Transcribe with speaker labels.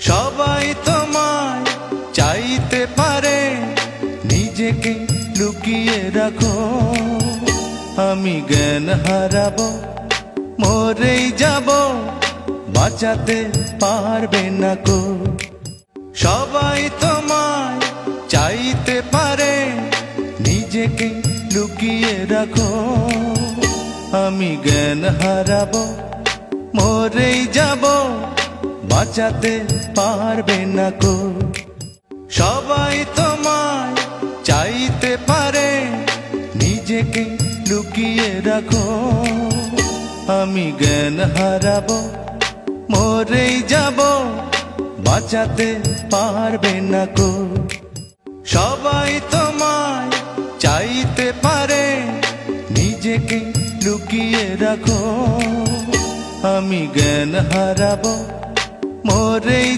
Speaker 1: সবাই তোমায় চাইতে পারে, নিজেকে লুকিয়ে রাখো। আমি জ্ঞান হারাবো, মরেই যাব, বাঁচাতে পারবে না কো। সবাই তোমায় চাইতে পারে, নিজেকে লুকিয়ে রাখো। আমি জ্ঞান হারাবো, মরেই যাব, বাঁচাতে পারবে না কো। সবাই তোমায় চাইতে পারে, নিজেকে লুকিয়ে রাখো। আমি জ্ঞান হারাবো, মরেই যাব, বাঁচাতে পারবে না কো। সবাই তোমায় চাইতে পারে, নিজেকে লুকিয়ে রাখো। আমি জ্ঞান হারাবো, মরেই